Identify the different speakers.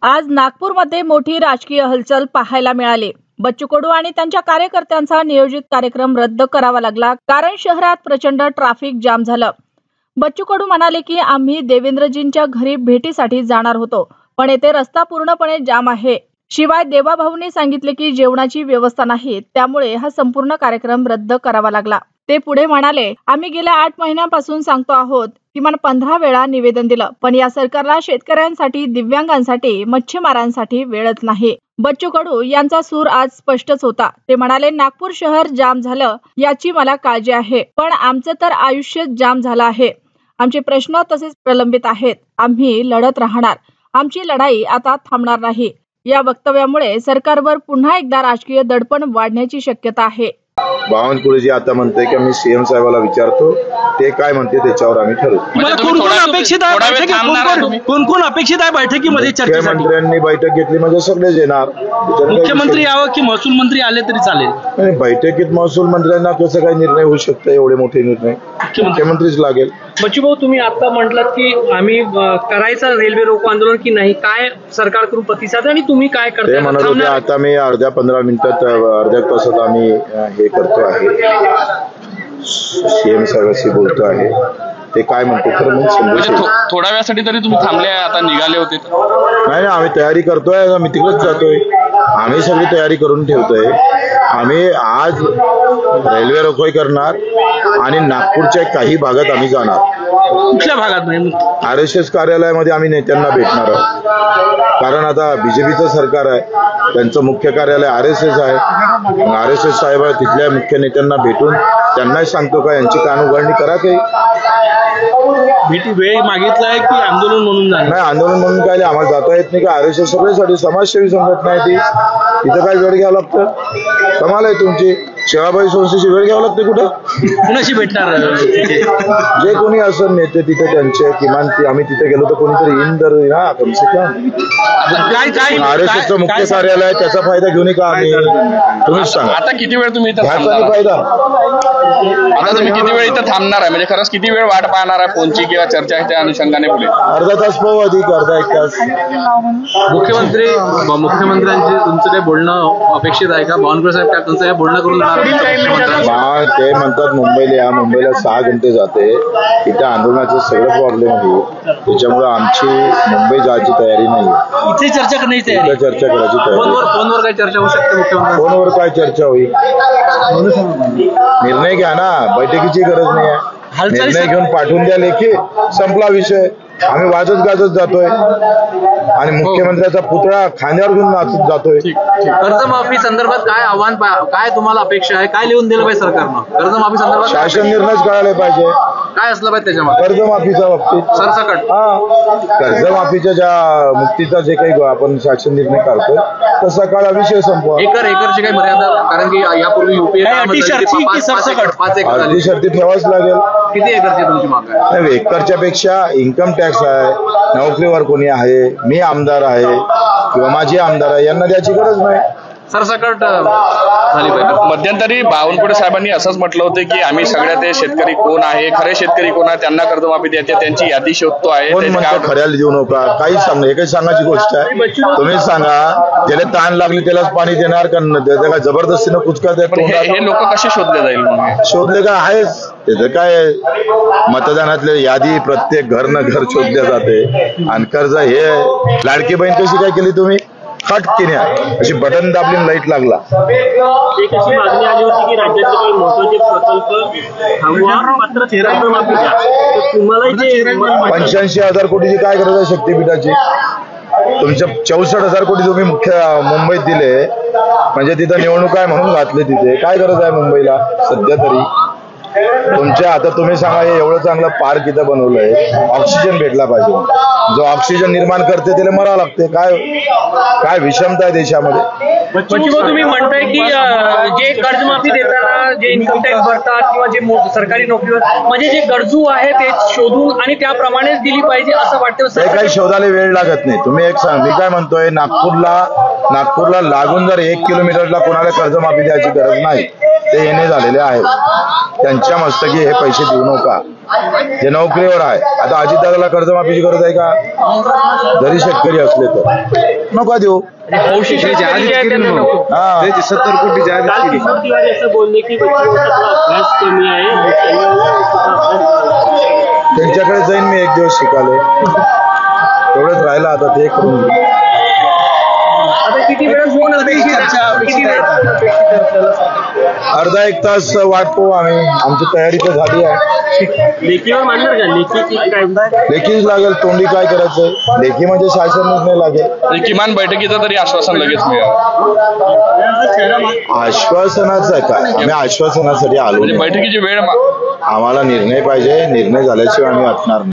Speaker 1: आज नागपूरमध्ये मोठी राजकीय हलचल पाहायला मिळाली। बच्चू कडू आणि त्यांच्या कार्यकर्त्यांचा नियोजित कार्यक्रम रद्द करावा लागला कारण शहरात प्रचंड ट्रॅफिक जाम झालं। बच्चू कडू म्हणाले की आम्ही देवेंद्रजींच्या घरी भेटीसाठी जाणार होतो, पण येथे रस्ता पूर्णपणे जाम आहे। शिवाय देवाभाऊंनी सांगितले की जेवणाची व्यवस्था नाही, त्यामुळे हा संपूर्ण कार्यक्रम रद्द करावा लागला। ते पुढे म्हणाले, आम्ही गेल्या 8 महिन्यांपासून सांगतो आहोत, किमान 15 वेळा निवेदन दिलं, पण या सरकारला शेतकऱ्यांसाठी, दिव्यांगांसाठी, मच्छीमारांसाठी वेळच नाही। बच्चू कडू यांचा सूर आज स्पष्टच होता। ते म्हणाले, नागपूर शहर जाम झालं याची मला काळजी आहे, पण आमचं तर आयुष्यच जाम झालं आहे। आमचे प्रश्न तसेच प्रलंबित आहेत। आम्ही लढत राहणार, आमची लढाई आता थांबणार नाही। या वक्तव्यामुळे सरकारवर पुन्हा एकदा राजकीय दडपण वाढण्याची शक्यता आहे।
Speaker 2: बावनकुळेजी आता म्हणते की मी सीएम साहेबाला विचारतो, ते काय म्हणते त्याच्यावर आम्ही ठरवू।
Speaker 3: कोण अपेक्षित आहे बैठकीत? कोण अपेक्षित आहे बैठकीमध्ये?
Speaker 2: मुख्यमंत्र्यांनी बैठक घेतली म्हणजे सगळेच येणार।
Speaker 3: मुख्यमंत्री यावं की महसूल मंत्री आले तरी चालेल?
Speaker 2: बैठकीत महसूल मंत्र्यांना कसं काय निर्णय होऊ शकतो? एवढे मोठे निर्णय मुख्यमंत्रीच लागेल।
Speaker 3: बच्चू भाऊ, तुम्ही आता म्हटलात की आम्ही करायचं रेल्वे रोको आंदोलन की नाही, काय सरकारकडून प्रतिसाद आणि तुम्ही काय करताय?
Speaker 2: ते म्हणत होते आता मी अर्ध्या 15 मिनिटात अर्ध्या तासात आम्ही हे करतो आहे, सीएम साहेबांशी बोलतो आहे। ते काय म्हणतो तर मग समजू।
Speaker 4: थोड्या वेळासाठी तरी तुम्ही थांबले, आता निघाले होते?
Speaker 2: नाही, आम्ही तयारी करतोय, आम्ही तिकडेच जातोय। आम्ही सगळी तयारी करून ठेवतोय। आम्ही आज रेल्वे रोको करणार आणि नागपूरच्या काही भागात आम्ही जाणार।
Speaker 3: कुठल्या भागात?
Speaker 2: RSS कार्यालयामध्ये आम्ही नेत्यांना भेटणार आहोत, कारण आता बीजेपीचं सरकार आहे, त्यांचं मुख्य कार्यालय RSS आहे। RSS साहेब तिथल्या मुख्य नेत्यांना भेटून त्यांनाही सांगतो का यांची कान उघडणी करा। काही
Speaker 3: भेटी वेळ मागितलाय की आंदोलन म्हणून जाणार?
Speaker 2: नाही, आंदोलन म्हणून काय आम्हाला जाता येत नाही का? RSS सगळ्यासाठी समाजसेवी संघटना आहे ती, तिथं काय वेळ घ्यावं लागतं? कमाल आहे तुमची। शेळाबाई संस्थेची वेळ घ्यावं लागते कुठं?
Speaker 3: कुणाशी भेटणार?
Speaker 2: जे कोणी असं नेते तिथे त्यांचे, किमान आम्ही तिथे गेलो तर कोणीतरी येईन तर ना, कमसे कम। RSSचं मुख्य कार्यालय, त्याचा फायदा घेऊन का आम्ही? तुम्हीच सांगा।
Speaker 4: आता किती वेळ तुम्ही
Speaker 2: ह्याचा फायदा?
Speaker 4: आता तुम्ही किती वेळ इथं थांबणार आहे? म्हणजे खरंच किती वेळ वाट पाहणार आहे फोनची किंवा चर्चाच्या अनुषंगाने पुढे?
Speaker 2: अर्धा तास पाहू, अधिक अर्धा 1 तास।
Speaker 3: मुख्यमंत्र्यांचे तुमचं काही बोलणं अपेक्षित आहे का? बावनकुळे साहेब काय तुमचं काय बोलणं करून
Speaker 2: ते म्हणतात मुंबईला या, मुंबईला 6 घंटे जाते, इथे आंदोलनाचं सगळं प्रॉब्लेम आहे, त्याच्यामुळे आमची मुंबई जायची तयारी नाही।
Speaker 3: इथे चर्चा करण्याची तयारी?
Speaker 2: चर्चा करायची तयारी।
Speaker 3: फोनवर काय चर्चा होऊ शकते? मुख्यमंत्री
Speaker 2: फोनवर काय चर्चा होईल? निर्णय घ्या ना, बैठकीची गरज नाही आहे। निर्णय घेऊन पाठवून द्या लेखी, संपला विषय। आम्ही वाजत गाजत जातोय आणि मुख्यमंत्र्याचा पुतळा खांद्यावर घेऊन नाचत जातोय।
Speaker 3: कर्जमाफी संदर्भात काय आव्हान, काय तुम्हाला अपेक्षा आहे? काय लिहून दिलं पाहिजे सरकारनं कर्जमाफी संदर्भात?
Speaker 2: शासन निर्णयच कळायला पाहिजे।
Speaker 3: काय असलं पाहिजे त्याच्यामध्ये?
Speaker 2: कर्जमाफीच्या बाबतीत
Speaker 3: सरसकट
Speaker 2: कर्जमाफीच्या ज्या मुक्तीचा जे काही आपण शासन निर्णय काढतोय तसा काळा विषय संपवा।
Speaker 3: एकरची काही मर्यादा? कारण की यापूर्वी UPA 5
Speaker 2: शर्ती ठेवाच लागेल।
Speaker 3: किती एकरची तुमची माग आहे?
Speaker 2: एकरच्या पेक्षा इन्कम टॅक्स आहे, नोकरीवर कोणी आहे, मी आमदार आहे किंवा माझे आमदार आहे, यांना द्यायची गरज नाही।
Speaker 3: सरसकट झाली पाहिजे।
Speaker 4: मध्यंतरी बावनकुळे साहेबांनी असंच म्हटलं होतं की आम्ही सगळ्या ते शेतकरी कोण आहे, खरे शेतकरी कोण आहे, त्यांना कर्जमाफी द्यायची, त्यांची यादी शोधतो आहे।
Speaker 2: खऱ्याला देऊ नका, काहीच सांगा, एकच सांगायची गोष्ट आहे, तुम्हीच सांगा, ज्याला ताण लागली त्यालाच पाणी देणार का? त्याला जबरदस्तीनं कुचका देत?
Speaker 4: हे लोक कसे शोधले जाईल?
Speaker 2: शोधले का आहेच, त्याचं काय मतदानातले यादी प्रत्येक घर न घर शोधल्या जाते। आणि कर्ज हे लाडकी बहीण कशी काय केली तुम्ही? खटकिन्या अशी बटन दाबली लाईट लागला।
Speaker 3: एक अशी मागणी आली होती की राज्याचे काही महत्त्वाचे प्रकल्प थांबवा, मात्र कर्जमाफी द्या। तुम्हाला
Speaker 2: 85,000 कोटीची काय गरज आहे शक्तीपीठाची? तुमच्या 64,000 कोटी तुम्ही मुंबईत दिले, म्हणजे तिथं निवडणूक आहे म्हणून घातले। तिथे काय गरज आहे मुंबईला सध्या तरी? तुमच्या आता तुम्ही सांगा, एवढं चांगलं पार्क इथं बनवलंय, ऑक्सिजन भेटला पाहिजे। जो ऑक्सिजन निर्माण करते त्याला मरावं लागते। काय विषमता आहे देशामध्ये।
Speaker 3: तुम्ही म्हणताय की जे कर्जमाफी देताना जे इन्कम टॅक्स भरतात किंवा जे सरकारी नोकरीवर, म्हणजे जे गरजू आहे ते शोधून आणि त्याप्रमाणेच दिली पाहिजे असं वाटतं?
Speaker 2: ते काही शोधायला वेळ लागत नाही। तुम्ही एक सांग, मी काय म्हणतोय, नागपूरला लागून जर 1 किलोमीटरला कोणाला कर्जमाफी द्यायची गरज नाही, ते येणे झालेले आहेत, त्यांच्या मस्तकी हे पैसे देऊ नका। जे नोकरीवर आहे, आता अजितदादाला कर्जमाफीची गरज आहे का? जरी शेतकरी असले तर नका देऊ.
Speaker 3: हौशी शेतकरी जे आहेत त्यांना नको.
Speaker 2: हा
Speaker 5: 70 कोटी जाहीर
Speaker 6: काल
Speaker 5: केली.
Speaker 6: किशोर तिवारी असं बोलले की बच्चूंचा अभ्यास कमी आहे.
Speaker 2: त्यांच्याकडे जाईन मी एक दिवस शिकाले. तेवढंच राहिलं आता ते करून घेऊ.
Speaker 3: आता किती वेळ फोन किती वेळ
Speaker 2: अर्धा एक तास वाट पाहू आम्ही. आमची तयारी तर झाली आहे.
Speaker 6: लेखीवर मानणार का? लेखी काय
Speaker 2: लेखीच लागेल. तोंडी काय करायचंय? लेखी म्हणजे शासन निर्णय लागेल.
Speaker 4: किमान बैठकीचं तरी आश्वासन लगेच मिळालं.
Speaker 2: आश्वासनाचं काय? आम्ही आश्वासनासाठी आलो
Speaker 4: म्हणजे
Speaker 2: नाही.
Speaker 4: बैठकीची वेळ
Speaker 2: आम्हाला निर्णय पाहिजे. निर्णय झाल्याशिवाय आम्ही हटणार नाही.